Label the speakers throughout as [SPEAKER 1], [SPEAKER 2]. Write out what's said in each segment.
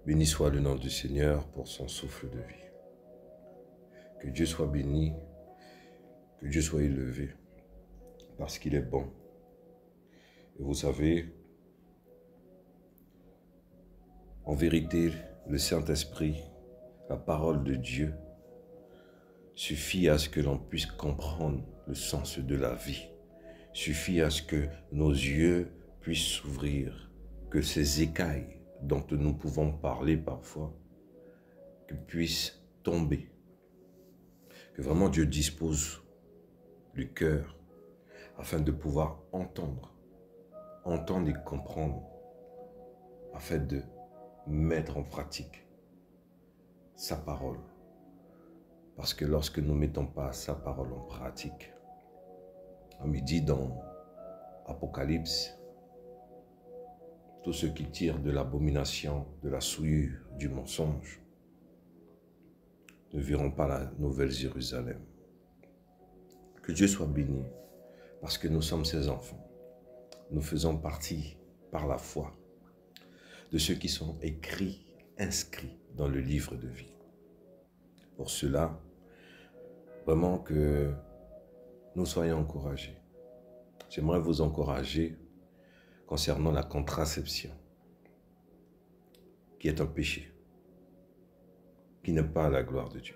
[SPEAKER 1] Béni soit le nom du Seigneur pour son souffle de vie. Que Dieu soit béni, que Dieu soit élevé, parce qu'il est bon. Et vous savez, en vérité, le Saint-Esprit, la parole de Dieu, suffit à ce que l'on puisse comprendre le sens de la vie. Suffit à ce que nos yeux puissent s'ouvrir, que ces écailles dont nous pouvons parler parfois, que puissent tomber. Que vraiment Dieu dispose du cœur afin de pouvoir entendre et comprendre, afin de mettre en pratique sa parole. Parce que lorsque nous ne mettons pas sa parole en pratique, comme il dit dans Apocalypse, tous ceux qui tirent de l'abomination, de la souillure, du mensonge, ne verront pas la nouvelle Jérusalem. Que Dieu soit béni, parce que nous sommes ses enfants. Nous faisons partie, par la foi, de ceux qui sont inscrits dans le livre de vie. Pour cela, vraiment que nous soyons encouragés. J'aimerais vous encourager concernant la contraception, qui est un péché, qui n'est pas à la gloire de Dieu.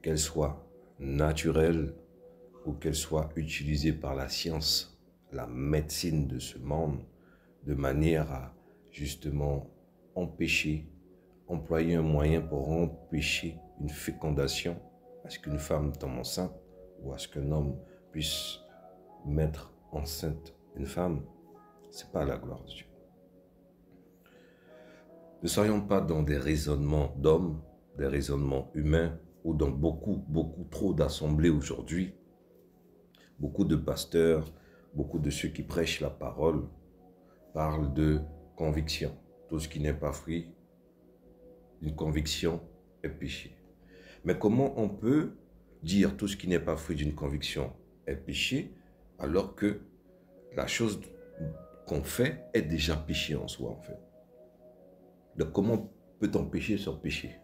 [SPEAKER 1] Qu'elle soit naturelle ou qu'elle soit utilisée par la science, la médecine de ce monde, de manière à justement employer un moyen pour empêcher une fécondation, à ce qu'une femme tombe enceinte ou à ce qu'un homme puisse mettre enceinte une femme, ce n'est pas la gloire de Dieu. Ne soyons pas dans des raisonnements d'hommes, des raisonnements humains, ou dans beaucoup trop d'assemblées aujourd'hui. Beaucoup de pasteurs, beaucoup de ceux qui prêchent la parole parlent de conviction. Tout ce qui n'est pas fruit d'une conviction est péché. Mais comment on peut dire tout ce qui n'est pas fruit d'une conviction est péché, alors que la chose qu'on fait est déjà péché en soi, en fait? Donc comment peut-on pécher sur péché?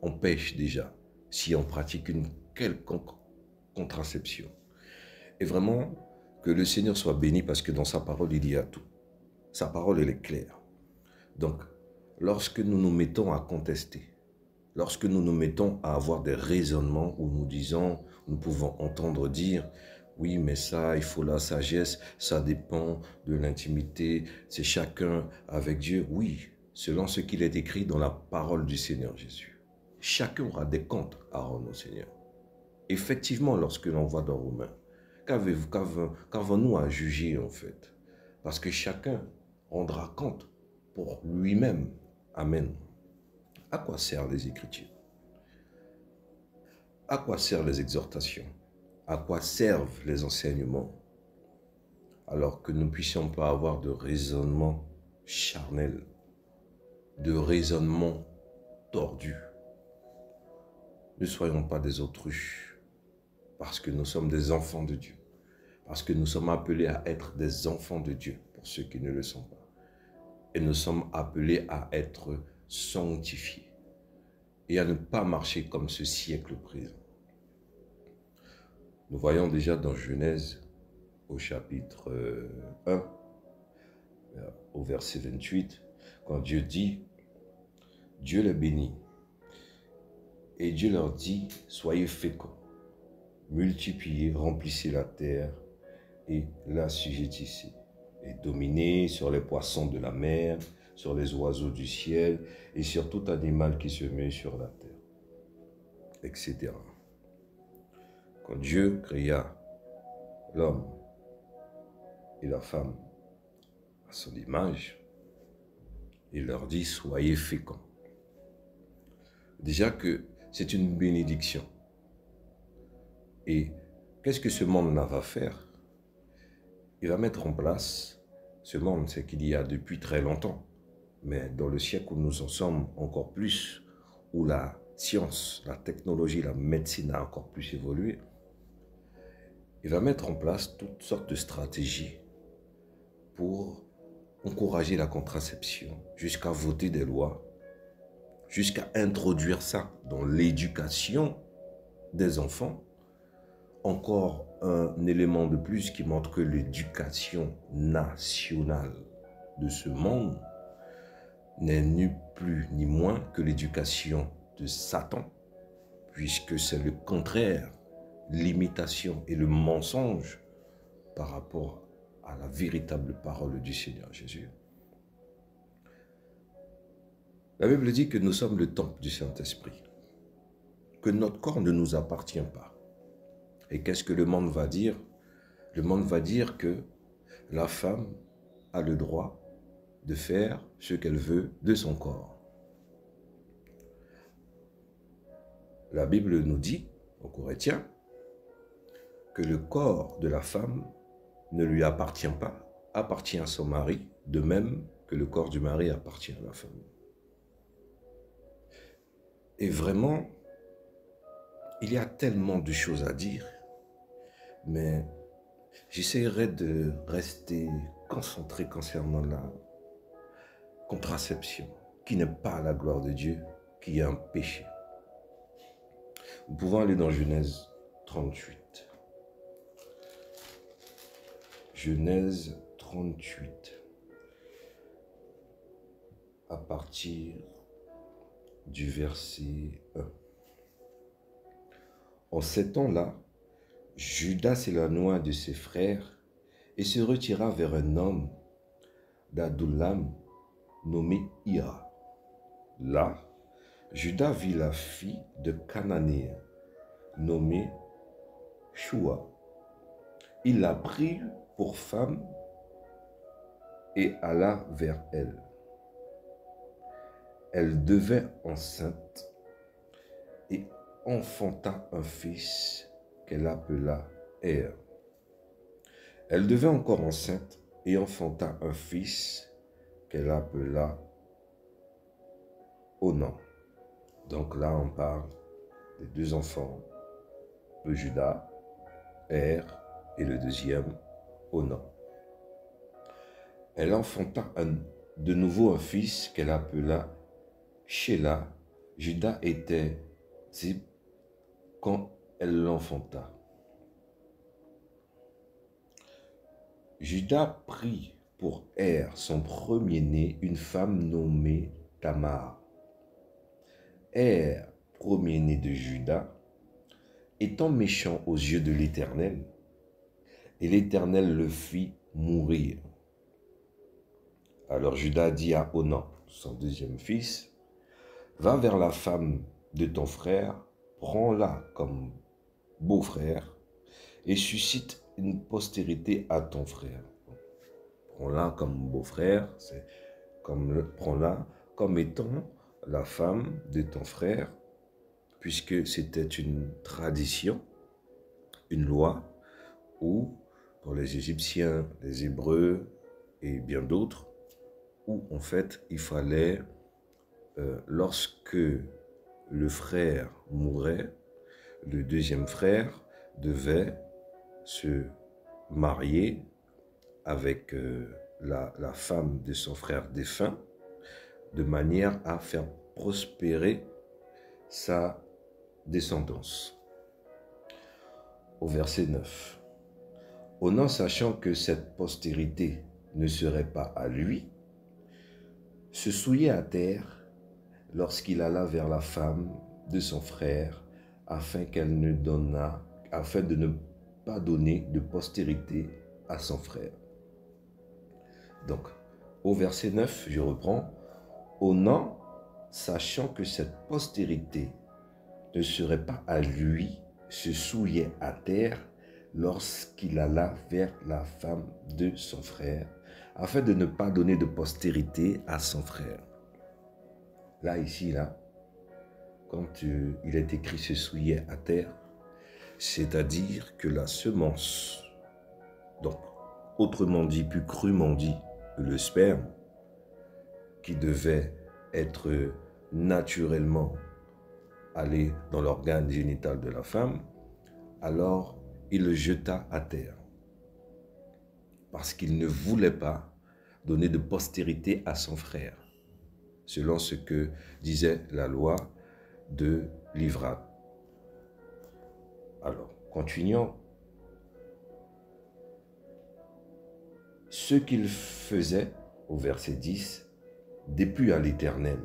[SPEAKER 1] On pêche déjà si on pratique une quelconque contraception. Et vraiment, que le Seigneur soit béni, parce que dans sa parole, il y a tout. Sa parole, elle est claire. Donc, lorsque nous nous mettons à contester, lorsque nous nous mettons à avoir des raisonnements où nous pouvons entendre dire, oui, mais ça, il faut la sagesse, ça dépend de l'intimité, c'est chacun avec Dieu. Oui, selon ce qu'il est écrit dans la parole du Seigneur Jésus. Chacun aura des comptes à rendre au Seigneur. Effectivement, lorsque l'on voit dans Romains, qu'avons-nous à juger en fait? Parce que chacun rendra compte pour lui-même. Amen. À quoi servent les Écritures? À quoi servent les exhortations? À quoi servent les enseignements? Alors que nous ne puissions pas avoir de raisonnement charnel, de raisonnement tordu. Ne soyons pas des autruches, parce que nous sommes des enfants de Dieu. Parce que nous sommes appelés à être des enfants de Dieu, pour ceux qui ne le sont pas. Et nous sommes appelés à être sanctifiés et à ne pas marcher comme ce siècle présent. Nous voyons déjà dans Genèse, au chapitre 1, au verset 28, quand Dieu dit, Dieu les bénit. Et Dieu leur dit, soyez féconds, multipliez, remplissez la terre et l'assujettissez, et dominez sur les poissons de la mer, sur les oiseaux du ciel et sur tout animal qui se met sur la terre, etc. Quand Dieu créa l'homme et la femme à son image, il leur dit, soyez féconds. Déjà que c'est une bénédiction. Et qu'est-ce que ce monde-là va faire? Il va mettre en place, ce monde, c'est qu'il y a depuis très longtemps, mais dans le siècle où nous en sommes encore plus, où la science, la technologie, la médecine a encore plus évolué, il va mettre en place toutes sortes de stratégies pour encourager la contraception, jusqu'à voter des lois jusqu'à introduire ça dans l'éducation des enfants. Encore un élément de plus qui montre que l'éducation nationale de ce monde n'est ni plus ni moins que l'éducation de Satan, puisque c'est le contraire, l'imitation et le mensonge par rapport à la véritable parole du Seigneur Jésus. La Bible dit que nous sommes le temple du Saint-Esprit, que notre corps ne nous appartient pas. Et qu'est-ce que le monde va dire? Le monde va dire que la femme a le droit de faire ce qu'elle veut de son corps. La Bible nous dit, aux Corinthiens, que le corps de la femme ne lui appartient pas, appartient à son mari, de même que le corps du mari appartient à la femme. Et vraiment, il y a tellement de choses à dire, mais j'essaierai de rester concentré concernant la contraception, qui n'est pas la gloire de Dieu, qui est un péché. Nous pouvons aller dans Genèse 38. Genèse 38, à partir du verset 1. En ces temps-là, Judas s'éloigna de ses frères et se retira vers un homme d'Adullam nommé Hira. Là, Judas vit la fille de Cananéen nommée Shua. Il la prit pour femme et alla vers elle. Elle devint enceinte et enfanta un fils qu'elle appela Er. Elle devint encore enceinte et enfanta un fils qu'elle appela Onan. Donc là, on parle des deux enfants de Judas, Er, et le deuxième, Onan. Elle enfanta de nouveau un fils qu'elle appela Shéla. Judas était Zib quand elle l'enfanta. Judas prit pour Er, son premier-né, une femme nommée Tamar. Er, premier-né de Judas, étant méchant aux yeux de l'Éternel, et l'Éternel le fit mourir. Alors Judas dit à Onan, son deuxième fils, « Va vers la femme de ton frère, prends-la comme beau-frère, et suscite une postérité à ton frère. » Prends-la comme beau-frère, c'est comme prends-la comme étant la femme de ton frère, puisque c'était une tradition, une loi, où pour les Égyptiens, les Hébreux et bien d'autres, où en fait il fallait, lorsque le frère mourait, le deuxième frère devait se marier avec la femme de son frère défunt, de manière à faire prospérer sa descendance. Au verset 9. Onan, sachant que cette postérité ne serait pas à lui, se souillait à terre lorsqu'il alla vers la femme de son frère, afin de ne pas donner de postérité à son frère. Donc, au verset 9, je reprends. Onan, sachant que cette postérité ne serait pas à lui, se souillait à terre lorsqu'il alla vers la femme de son frère, afin de ne pas donner de postérité à son frère. Là, ici, là, quand il est écrit se souillait à terre, c'est-à-dire que la semence, donc autrement dit, plus crûment dit, le sperme, qui devait être naturellement aller dans l'organe génital de la femme, alors il le jeta à terre, parce qu'il ne voulait pas donner de postérité à son frère. selon ce que disait la loi de Livrade. Alors, continuons. Ce qu'il faisait, au verset 10, déplut à l'Éternel,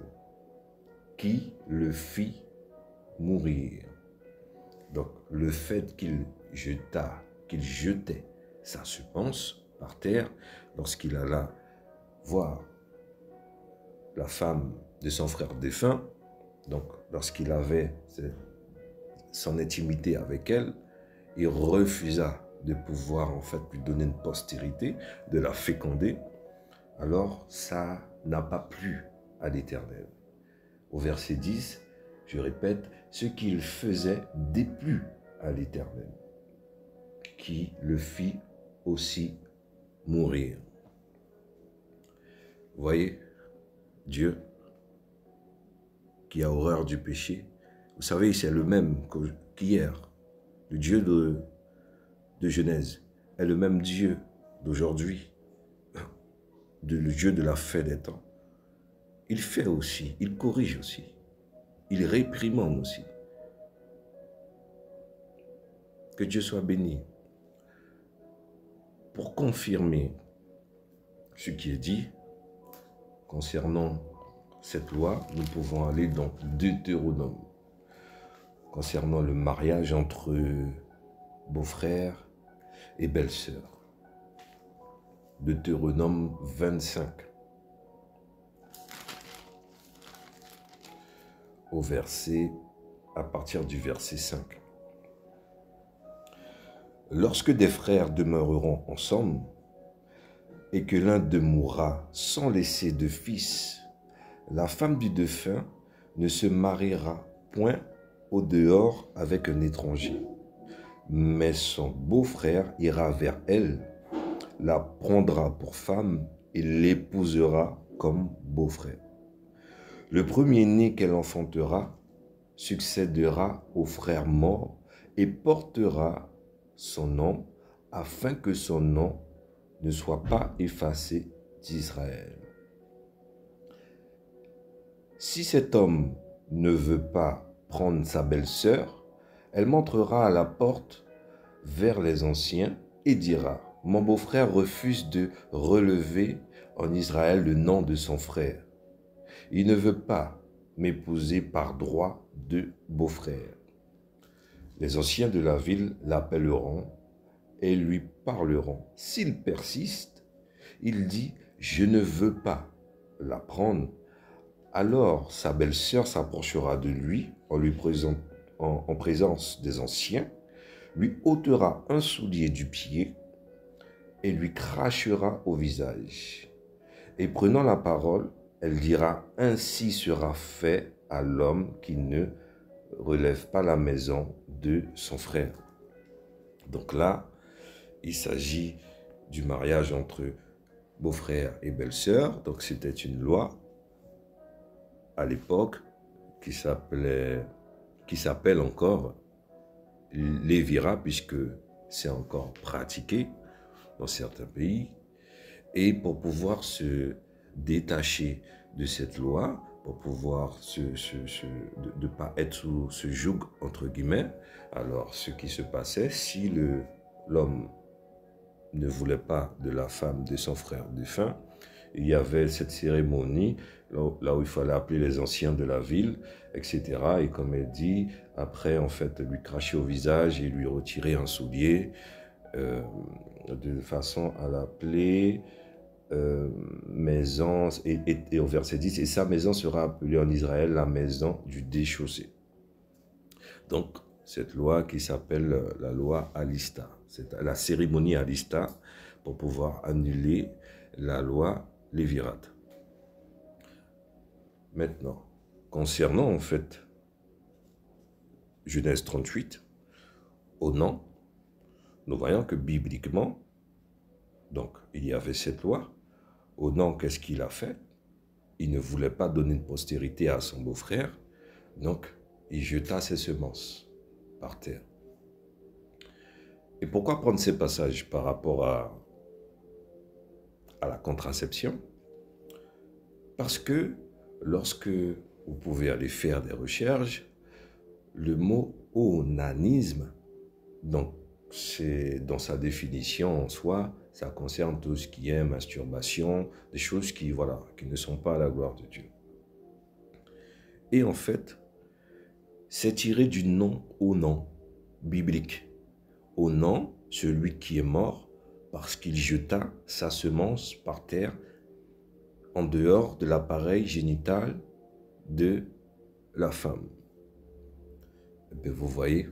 [SPEAKER 1] qui le fit mourir. Donc, le fait qu'il jetait sa semence par terre, lorsqu'il alla voir la femme de son frère défunt, donc lorsqu'il avait son intimité avec elle, il refusa de pouvoir en fait lui donner une postérité, de la féconder, alors ça n'a pas plu à l'Éternel. Au verset 10, je répète, ce qu'il faisait déplut à l'Éternel, qui le fit aussi mourir. Vous voyez, Dieu, qui a horreur du péché, vous savez, c'est le même qu'hier. Le Dieu de Genèse est le même Dieu d'aujourd'hui, le Dieu de la fin des temps. Il fait aussi, il corrige aussi, il réprimande aussi. Que Dieu soit béni. Pour confirmer ce qui est dit concernant cette loi, nous pouvons aller dans Deutéronome. Concernant le mariage entre beau-frère et belle-sœur. Deutéronome 25. À partir du verset 5. Lorsque des frères demeureront ensemble et que l'un d'eux mourra sans laisser de fils, la femme du défunt ne se mariera point au dehors avec un étranger, mais son beau-frère ira vers elle, la prendra pour femme et l'épousera comme beau-frère. Le premier-né qu'elle enfantera succédera au frère mort et portera son nom, afin que son nom ne soit pas effacé d'Israël. Si cet homme ne veut pas prendre sa belle-sœur, elle montrera à la porte vers les anciens et dira, « Mon beau-frère refuse de relever en Israël le nom de son frère. Il ne veut pas m'épouser par droit de beau-frère. » Les anciens de la ville l'appelleront et lui parleront. S'il persiste, il dit, « Je ne veux pas la prendre. » Alors sa belle-sœur s'approchera de lui en présence des anciens, lui ôtera un soulier du pied et lui crachera au visage. Et prenant la parole, elle dira, « Ainsi sera fait à l'homme qui ne relève pas la maison de son frère. » Donc là, il s'agit du mariage entre beau-frère et belle-sœur. Donc c'était une loi à l'époque qui s'appelle encore Lévira, puisque c'est encore pratiqué dans certains pays. Et pour pouvoir se détacher de cette loi, pour pouvoir ne pas être sous ce joug, entre guillemets, alors ce qui se passait, si l'homme ne voulait pas de la femme de son frère défunt, il y avait cette cérémonie là où il fallait appeler les anciens de la ville, etc. Et comme elle dit, après, en fait, lui cracher au visage et lui retirer un soulier, de façon à l'appeler maison, et au verset 10, « Et sa maison sera appelée en Israël la maison du déchaussé. » Donc, cette loi qui s'appelle la loi Alista, c'est la cérémonie Alista, pour pouvoir annuler la loi Lévirate. Maintenant, concernant en fait Genèse 38, au nom, nous voyons que bibliquement, donc il y avait cette loi. Au nom, qu'est-ce qu'il a fait? Il ne voulait pas donner une postérité à son beau-frère, donc il jeta ses semences par terre. Et pourquoi prendre ces passages par rapport à la contraception? Parce que lorsque vous pouvez aller faire des recherches, le mot onanisme, donc c'est dans sa définition en soi, ça concerne tout ce qui est masturbation, des choses qui, voilà, qui ne sont pas à la gloire de Dieu. Et en fait, c'est tiré du nom Onan biblique. Onan, celui qui est mort parce qu'il jeta sa semence par terre en dehors de l'appareil génital de la femme. Et bien, vous voyez,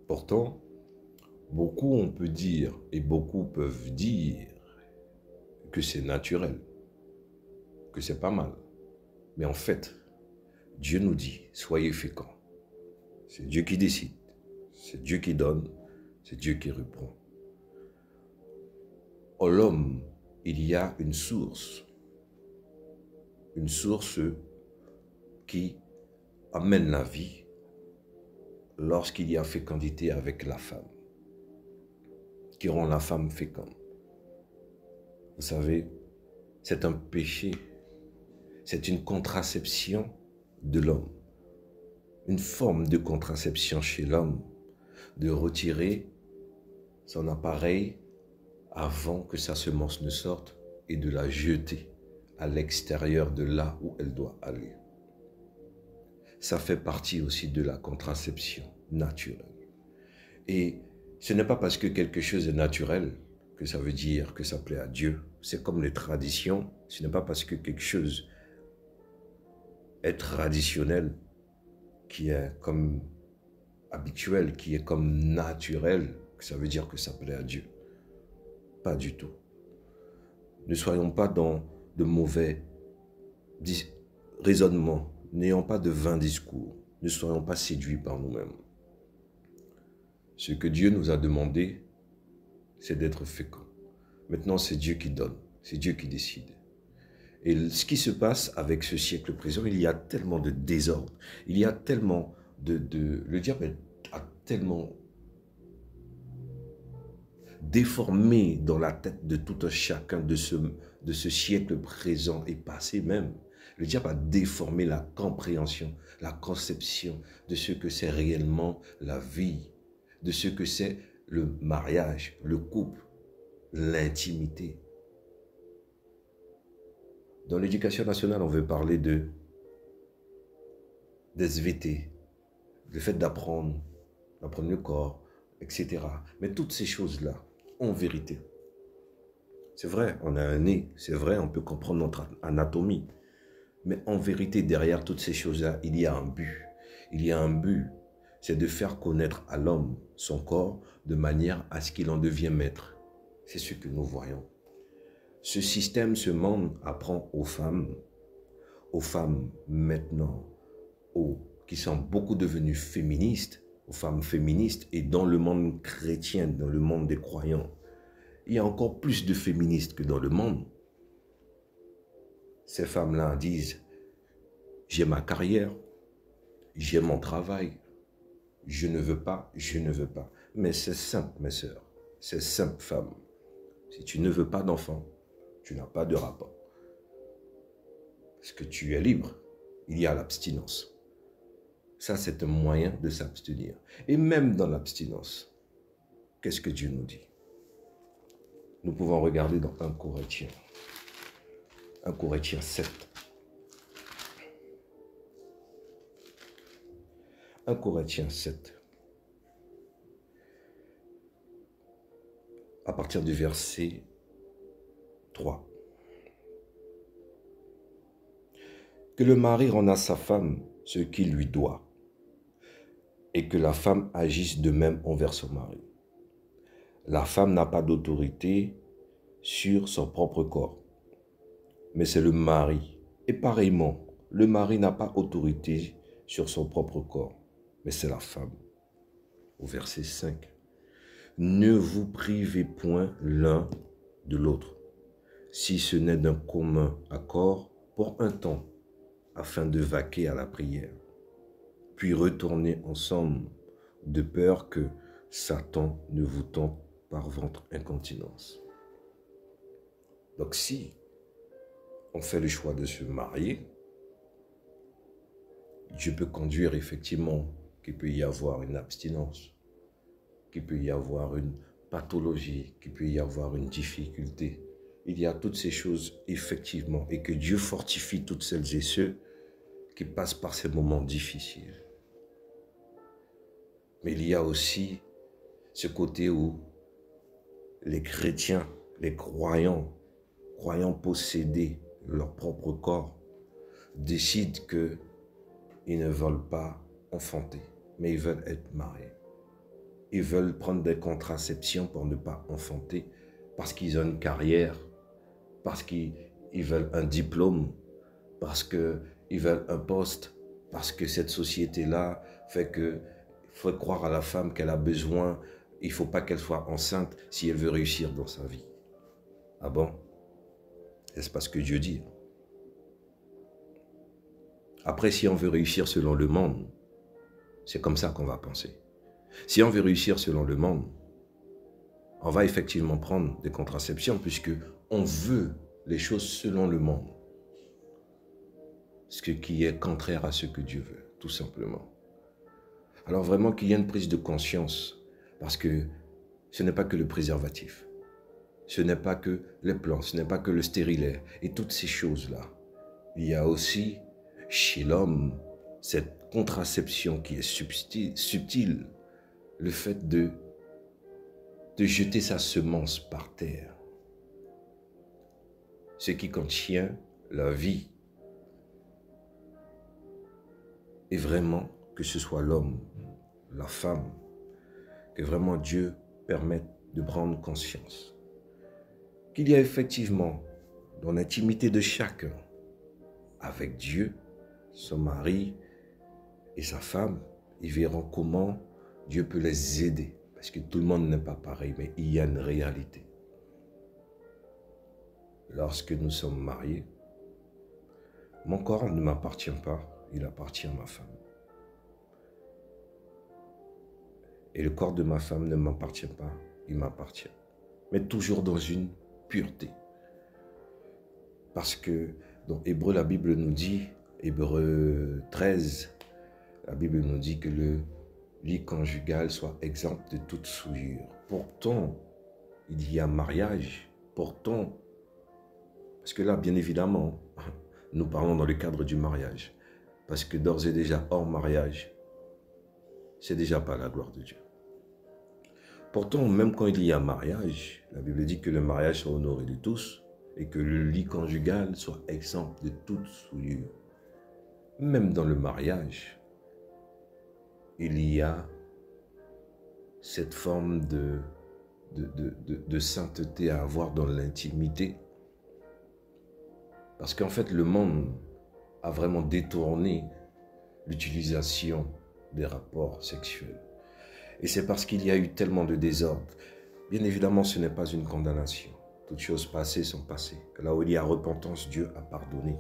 [SPEAKER 1] pourtant, beaucoup on peut dire et beaucoup peuvent dire que c'est naturel, que c'est pas mal. Mais en fait, Dieu nous dit, soyez féconds. C'est Dieu qui décide, c'est Dieu qui donne, c'est Dieu qui reprend. En l'homme, il y a une source qui amène la vie lorsqu'il y a fécondité avec la femme, qui rend la femme féconde. Vous savez, c'est un péché, c'est une contraception de l'homme, une forme de contraception chez l'homme, de retirer son appareil avant que sa semence ne sorte et de la jeter à l'extérieur de là où elle doit aller. Ça fait partie aussi de la contraception naturelle. Et ce n'est pas parce que quelque chose est naturel que ça veut dire que ça plaît à Dieu. C'est comme les traditions. Ce n'est pas parce que quelque chose est traditionnel, qui est comme habituel, qui est comme naturel, que ça veut dire que ça plaît à Dieu. Pas du tout. Ne soyons pas dans de mauvais raisonnements, n'ayons pas de vains discours, ne soyons pas séduits par nous-mêmes. Ce que Dieu nous a demandé, c'est d'être féconds. Maintenant, c'est Dieu qui donne, c'est Dieu qui décide. Et ce qui se passe avec ce siècle présent, il y a tellement de désordre, il y a tellement le diable a tellement déformé dans la tête de tout un chacun de ce siècle présent et passé même. Le diable a déformé la compréhension, la conception de ce que c'est réellement la vie, de ce que c'est le mariage, le couple, l'intimité. Dans l'éducation nationale, on veut parler de SVT, le fait d'apprendre le corps, etc. Mais toutes ces choses-là, en vérité, c'est vrai, on a un nez, c'est vrai, on peut comprendre notre anatomie. Mais en vérité, derrière toutes ces choses-là, il y a un but. Il y a un but, c'est de faire connaître à l'homme son corps de manière à ce qu'il en devienne maître. C'est ce que nous voyons. Ce système, ce monde apprend aux femmes maintenant, qui sont beaucoup devenues féministes, aux femmes féministes, et dans le monde chrétien, dans le monde des croyants, il y a encore plus de féministes que dans le monde. Ces femmes-là disent, j'ai ma carrière, j'ai mon travail, je ne veux pas, je ne veux pas. Mais c'est simple, mes sœurs, c'est simple, femme. Si tu ne veux pas d'enfant, tu n'as pas de rapport. Parce que tu es libre, il y a l'abstinence. Ça, c'est un moyen de s'abstenir. Et même dans l'abstinence, qu'est-ce que Dieu nous dit? Nous pouvons regarder dans 1 Corinthiens 7. 1 Corinthiens 7. À partir du verset 3. Que le mari rende à sa femme ce qu'il lui doit, et que la femme agisse de même envers son mari. La femme n'a pas d'autorité sur son propre corps, mais c'est le mari. Et pareillement, le mari n'a pas autorité sur son propre corps, mais c'est la femme. Au verset 5. Ne vous privez point l'un de l'autre, si ce n'est d'un commun accord pour un temps, afin de vaquer à la prière, puis retourner ensemble, de peur que Satan ne vous tente par votre incontinence. Donc si on fait le choix de se marier, Dieu peut conduire effectivement qu'il peut y avoir une abstinence, qu'il peut y avoir une pathologie, qu'il peut y avoir une difficulté. Il y a toutes ces choses effectivement et que Dieu fortifie toutes celles et ceux qui passent par ces moments difficiles. Mais il y a aussi ce côté où les chrétiens, les croyants posséder leur propre corps, décident qu'ils ne veulent pas enfanter, mais ils veulent être mariés. Ils veulent prendre des contraceptions pour ne pas enfanter, parce qu'ils ont une carrière, parce qu'ils veulent un diplôme, parce qu'ils veulent un poste, parce que cette société-là fait que faut croire à la femme qu'elle a besoin, il ne faut pas qu'elle soit enceinte si elle veut réussir dans sa vie. Ah bon? C'est pas ce que Dieu dit. Après, si on veut réussir selon le monde, c'est comme ça qu'on va penser. Si on veut réussir selon le monde, on va effectivement prendre des contraceptions puisque on veut les choses selon le monde. Ce qui est contraire à ce que Dieu veut, tout simplement. Alors vraiment qu'il y ait une prise de conscience, parce que ce n'est pas que le préservatif, ce n'est pas que les plans, ce n'est pas que le stérilet et toutes ces choses-là. Il y a aussi chez l'homme cette contraception qui est subtile, le fait de jeter sa semence par terre. Ce qui contient la vie. Et vraiment, que ce soit l'homme, la femme, que vraiment Dieu permette de prendre conscience qu'il y a effectivement dans l'intimité de chacun, avec Dieu, son mari et sa femme, ils verront comment Dieu peut les aider. Parce que tout le monde n'est pas pareil, mais il y a une réalité. Lorsque nous sommes mariés, mon corps ne m'appartient pas, il appartient à ma femme. Et le corps de ma femme ne m'appartient pas, il m'appartient. Mais toujours dans une pureté. Parce que dans Hébreu, la Bible nous dit, Hébreu 13, la Bible nous dit que le lit conjugal soit exempt de toute souillure. Pourtant, il y a mariage. Pourtant, parce que là, bien évidemment, nous parlons dans le cadre du mariage. Parce que d'ores et déjà, hors mariage, c'est déjà pas la gloire de Dieu. Pourtant, même quand il y a mariage, la Bible dit que le mariage soit honoré de tous et que le lit conjugal soit exempt de toute souillure. Même dans le mariage, il y a cette forme de sainteté à avoir dans l'intimité. Parce qu'en fait, le monde a vraiment détourné l'utilisation des rapports sexuels. Et c'est parce qu'il y a eu tellement de désordre. Bien évidemment, ce n'est pas une condamnation. Toutes choses passées sont passées. Là où il y a repentance, Dieu a pardonné.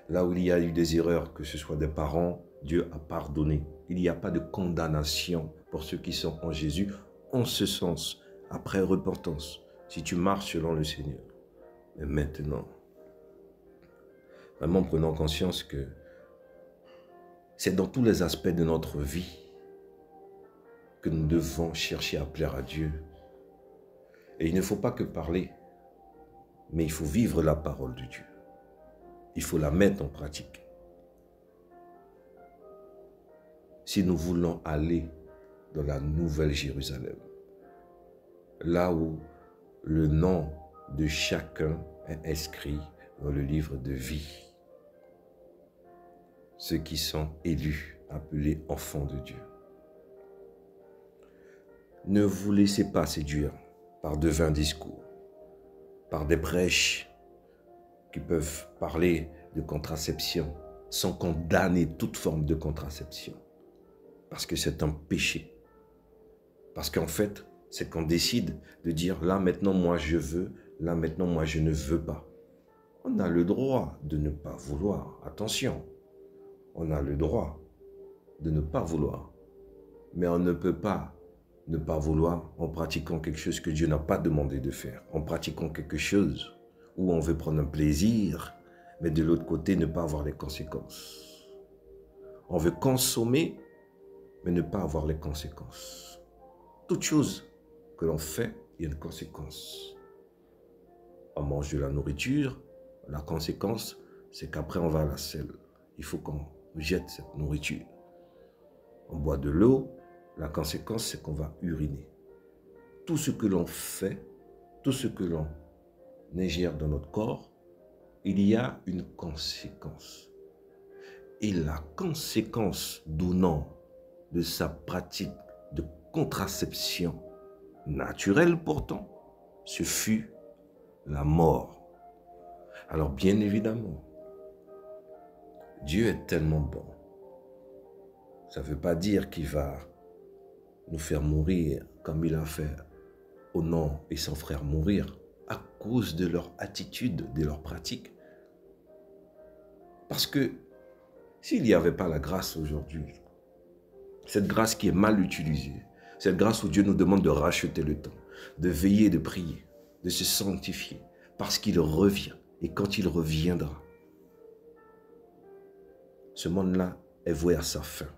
[SPEAKER 1] Là où il y a eu des erreurs, que ce soit des parents, Dieu a pardonné. Il n'y a pas de condamnation pour ceux qui sont en Jésus, en ce sens, après repentance, si tu marches selon le Seigneur. Mais maintenant, vraiment prenons conscience que c'est dans tous les aspects de notre vie que nous devons chercher à plaire à Dieu. Et il ne faut pas que parler, mais il faut vivre la parole de Dieu. Il faut la mettre en pratique. Si nous voulons aller dans la nouvelle Jérusalem, là où le nom de chacun est inscrit dans le livre de vie, ceux qui sont élus, appelés enfants de Dieu. Ne vous laissez pas séduire par de vains discours, par des prêches qui peuvent parler de contraception sans condamner toute forme de contraception. Parce que c'est un péché. Parce qu'en fait, c'est qu'on décide de dire là maintenant moi je veux, là maintenant moi je ne veux pas. On a le droit de ne pas vouloir. Attention, on a le droit de ne pas vouloir. Mais on ne peut pas ne pas vouloir en pratiquant quelque chose que Dieu n'a pas demandé de faire. En pratiquant quelque chose où on veut prendre un plaisir mais de l'autre côté, ne pas avoir les conséquences. On veut consommer, mais ne pas avoir les conséquences. Toute chose que l'on fait, il y a une conséquence. On mange de la nourriture, la conséquence, c'est qu'après on va à la selle. Il faut qu'on jette cette nourriture. On boit de l'eau, la conséquence, c'est qu'on va uriner. Tout ce que l'on fait, tout ce que l'on ingère dans notre corps, il y a une conséquence. Et la conséquence donnant de sa pratique de contraception naturelle pourtant, ce fut la mort. Alors bien évidemment, Dieu est tellement bon. Ça ne veut pas dire qu'il va nous faire mourir comme il a fait Onan et son frère mourir à cause de leur attitude, de leur pratique. Parce que s'il n'y avait pas la grâce aujourd'hui, cette grâce qui est mal utilisée, cette grâce où Dieu nous demande de racheter le temps, de veiller, de prier, de se sanctifier, parce qu'il revient. Et quand il reviendra, ce monde-là est voué à sa fin.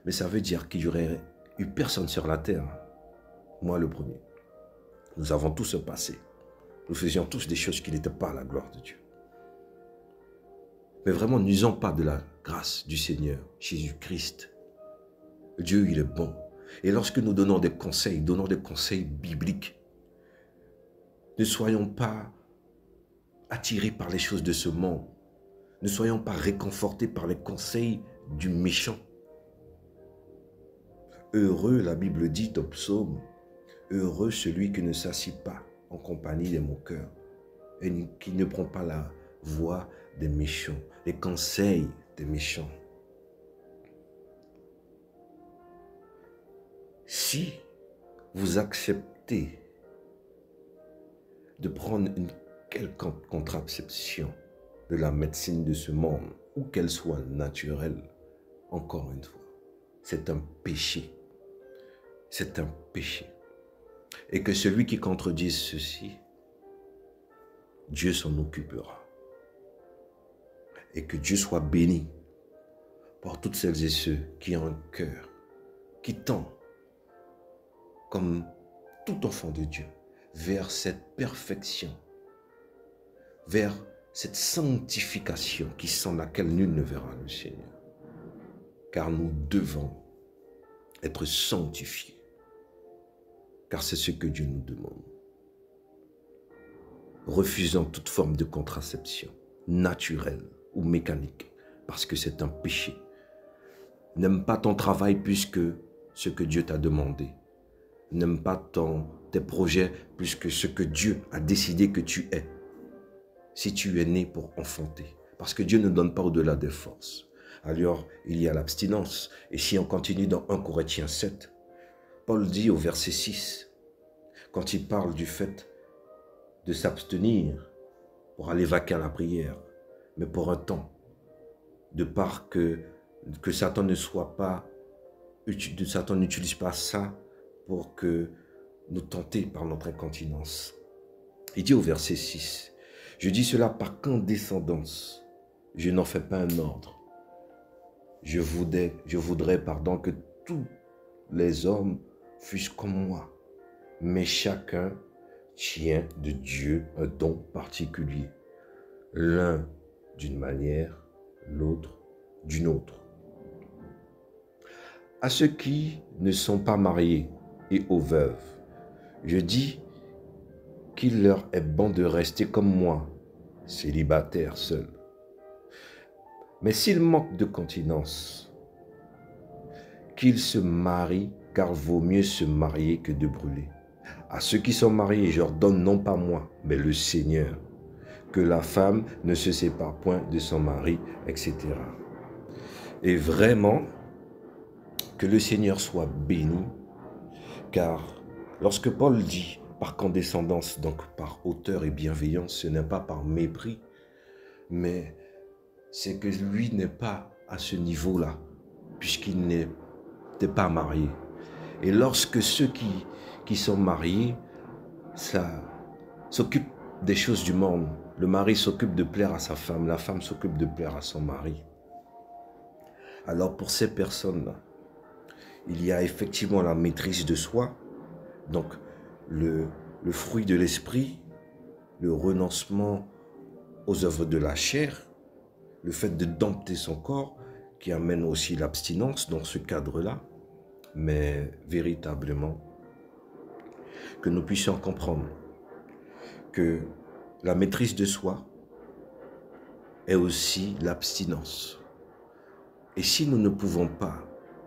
[SPEAKER 1] Mais ça veut dire qu'il n'y aurait eu personne sur la terre. Moi le premier. Nous avons tous un passé. Nous faisions tous des choses qui n'étaient pas à la gloire de Dieu. Mais vraiment, n'usons pas de la grâce du Seigneur, Jésus-Christ. Dieu, il est bon. Et lorsque nous donnons des conseils bibliques, ne soyons pas attirés par les choses de ce monde. Ne soyons pas réconfortés par les conseils du méchant. Heureux, la Bible dit au psaume, heureux celui qui ne s'assied pas en compagnie des moqueurs et qui ne prend pas la voix des méchants, les conseils des méchants. Si vous acceptez de prendre une quelconque contraception de la médecine de ce monde, ou qu'elle soit naturelle, encore une fois, c'est un péché. C'est un péché. Et que celui qui contredise ceci, Dieu s'en occupera. Et que Dieu soit béni pour toutes celles et ceux qui ont un cœur, qui tend, comme tout enfant de Dieu, vers cette perfection, vers cette sanctification qui sans laquelle nul ne verra le Seigneur. Car nous devons être sanctifiés. Car c'est ce que Dieu nous demande. Refusons toute forme de contraception, naturelle ou mécanique, parce que c'est un péché. N'aime pas ton travail plus que ce que Dieu t'a demandé. N'aime pas tes projets plus que ce que Dieu a décidé que tu es. Si tu es né pour enfanter. Parce que Dieu ne donne pas au-delà des forces. Alors, il y a l'abstinence. Et si on continue dans 1 Corinthiens 7, Paul dit au verset 6, quand il parle du fait de s'abstenir pour aller vaquer à la prière, mais pour un temps, de part que Satan ne soit pas, Satan n'utilise pas ça pour que nous tenter par notre incontinence. Il dit au verset 6, je dis cela par condescendance, je n'en fais pas un ordre. Je voudrais, que tous les hommes fussent comme moi, mais chacun tient de Dieu un don particulier, l'un d'une manière, l'autre d'une autre. À ceux qui ne sont pas mariés et aux veuves, je dis qu'il leur est bon de rester comme moi, célibataires seuls. Mais s'ils manquent de continence, qu'ils se marient, car vaut mieux se marier que de brûler. À ceux qui sont mariés, je leur donne non pas moi, mais le Seigneur, que la femme ne se sépare point de son mari, etc. Et vraiment, que le Seigneur soit béni, car lorsque Paul dit par condescendance, donc par hauteur et bienveillance, ce n'est pas par mépris, mais c'est que lui n'est pas à ce niveau-là, puisqu'il n'était pas marié. Et lorsque ceux qui sont mariés, ça s'occupent des choses du monde, Le mari s'occupe de plaire à sa femme, la femme s'occupe de plaire à son mari. Alors pour ces personnes-là, il y a effectivement la maîtrise de soi, donc le fruit de l'esprit, le renoncement aux œuvres de la chair, le fait de dompter son corps, qui amène aussi l'abstinence dans ce cadre-là, mais véritablement, que nous puissions comprendre que la maîtrise de soi est aussi l'abstinence. Et si nous ne pouvons pas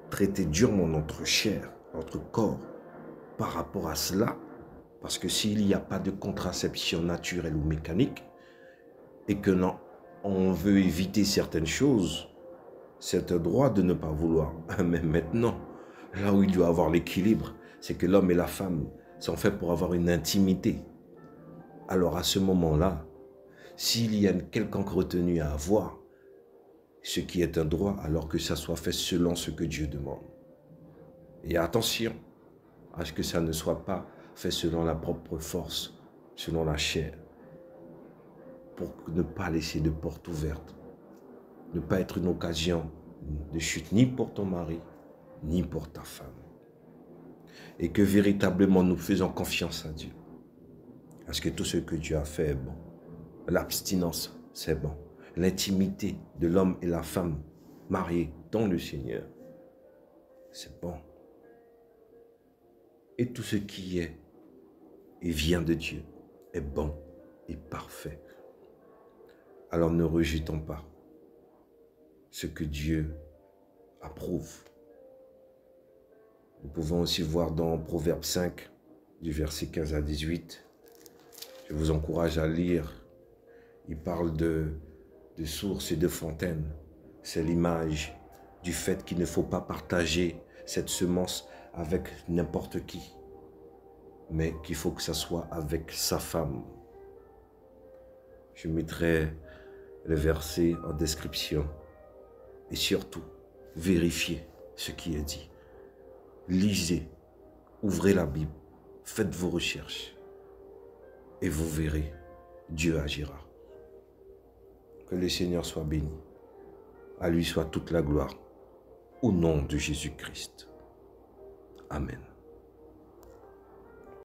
[SPEAKER 1] traiter durement notre chair, notre corps, par rapport à cela, parce que s'il n'y a pas de contraception naturelle ou mécanique, et que non, on veut éviter certaines choses, c'est un droit de ne pas vouloir. Mais maintenant, là où il doit y avoir l'équilibre, c'est que l'homme et la femme sont faits pour avoir une intimité. Alors à ce moment-là, s'il y a une quelconque retenue à avoir, ce qui est un droit, alors que ça soit fait selon ce que Dieu demande. Et attention à ce que ça ne soit pas fait selon la propre force, selon la chair, pour ne pas laisser de porte ouverte, ne pas être une occasion de chute ni pour ton mari, ni pour ta femme. Et que véritablement nous faisons confiance à Dieu. Parce que tout ce que Dieu a fait est bon. L'abstinence, c'est bon. L'intimité de l'homme et la femme mariés dans le Seigneur, c'est bon. Et tout ce qui est et vient de Dieu est bon et parfait. Alors ne rejetons pas ce que Dieu approuve. Nous pouvons aussi voir dans Proverbe 5, du verset 15 à 18. Je vous encourage à lire. Il parle de sources et de fontaines. C'est l'image du fait qu'il ne faut pas partager cette semence avec n'importe qui, mais qu'il faut que ça soit avec sa femme. Je mettrai le verset en description. Et surtout, vérifiez ce qui est dit. Lisez, ouvrez la Bible, faites vos recherches et vous verrez, Dieu agira. Que le Seigneur soit béni. À lui soit toute la gloire. Au nom de Jésus-Christ. Amen.